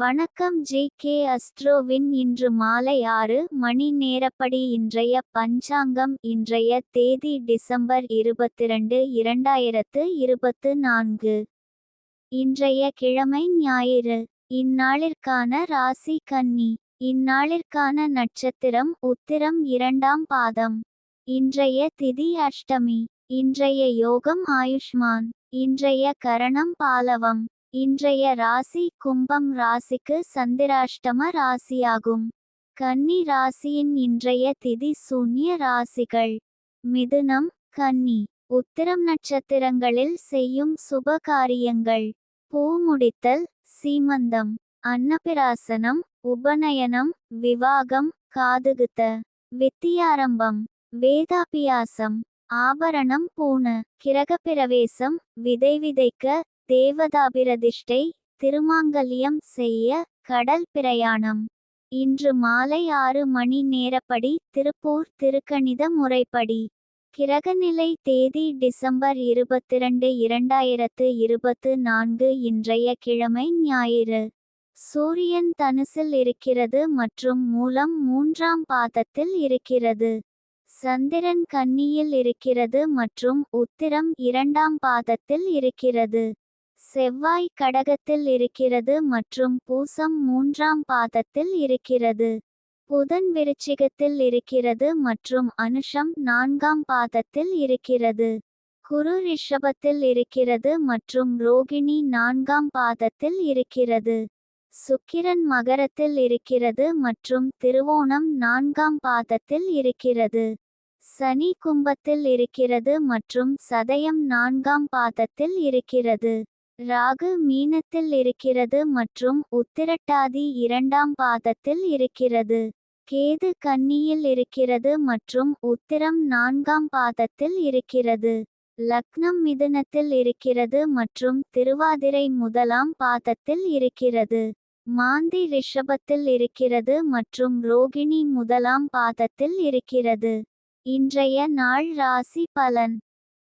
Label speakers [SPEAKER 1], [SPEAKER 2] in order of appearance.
[SPEAKER 1] வணக்கம் ஜே.கே. அஸ்ட்ரோவின் இன்று மாலை 6 மணி நேரப்படி இன்றைய பஞ்சாங்கம். இன்றைய தேதி டிசம்பர் 22, 2024. இன்றைய கிழமை ஞாயிறு. இந்நாளிற்கான ராசி கன்னி. இந்நாளிற்கான நட்சத்திரம் உத்திரம் 2ஆம் பாதம். இன்றைய திதி அஷ்டமி. இன்றைய யோகம் ஆயுஷ்மான். இன்றைய கரணம் பாலவம். இன்றைய ராசி கும்பம் ராசிக்கு சந்திராஷ்டம ராசியாகும். கன்னி ராசியின் இன்றைய திதி சூன்ய ராசிகள்: மிதுனம், கன்னி. உத்திரம் நட்சத்திரங்களில் செய்யும் சுப காரியங்கள்: பூ முடித்தல், சீமந்தம், அன்னபிராசனம், உபநயனம், விவாகம், காதுகுத்த, வித்தியாரம்பம், வேதாபியாசம், ஆபரணம் பூண, கிரகப்பிரவேசம், விதை விதைக்க, தேவதாபிரதிஷ்டை, திருமாங்கல்யம் செய்ய, கடல் பிரயாணம். இன்று மாலை 6 மணி நேரப்படி திருப்பூர் திருக்கணித முறைப்படி. கிரகநிலை தேதி டிசம்பர் 22, 2024. இன்றைய கிழமை ஞாயிறு. சூரியன் தனுசில் இருக்கிறது மற்றும் மூலம் 3ஆம் பாதத்தில் இருக்கிறது. சந்திரன் கன்னியில் இருக்கிறது மற்றும் உத்திரம் 2ஆம் பாதத்தில் இருக்கிறது. செவ்வாய் கடகத்தில் இருக்கிறது மற்றும் பூசம் 3ஆம் பாதத்தில் இருக்கிறது. புதன் விருச்சிகத்தில் இருக்கிறது மற்றும் அனுஷம் 4ஆம் பாதத்தில் இருக்கிறது. குரு ரிஷபத்தில் இருக்கிறது மற்றும் ரோகிணி 4ஆம் பாதத்தில் இருக்கிறது. சுக்கிரன் மகரத்தில் இருக்கிறது மற்றும் திருவோணம் 4ஆம் பாதத்தில் இருக்கிறது. சனி கும்பத்தில் இருக்கிறது மற்றும் சதயம் 4ஆம் பாதத்தில் இருக்கிறது. ராகு மீனத்தில் இருக்கிறது மற்றும் உத்திரட்டாதி 2ஆம் பாதத்தில் இருக்கிறது. கேது கன்னியில் இருக்கிறது மற்றும் உத்திரம் 4ஆம் பாதத்தில் இருக்கிறது. லக்னம் மிதுனத்தில் இருக்கிறது மற்றும் திருவாதிரை 1ஆம் பாதத்தில் இருக்கிறது. மாந்தி ரிஷபத்தில் இருக்கிறது மற்றும் ரோகிணி 1ஆம் பாதத்தில் இருக்கிறது. இன்றைய நாள் ராசி பலன்.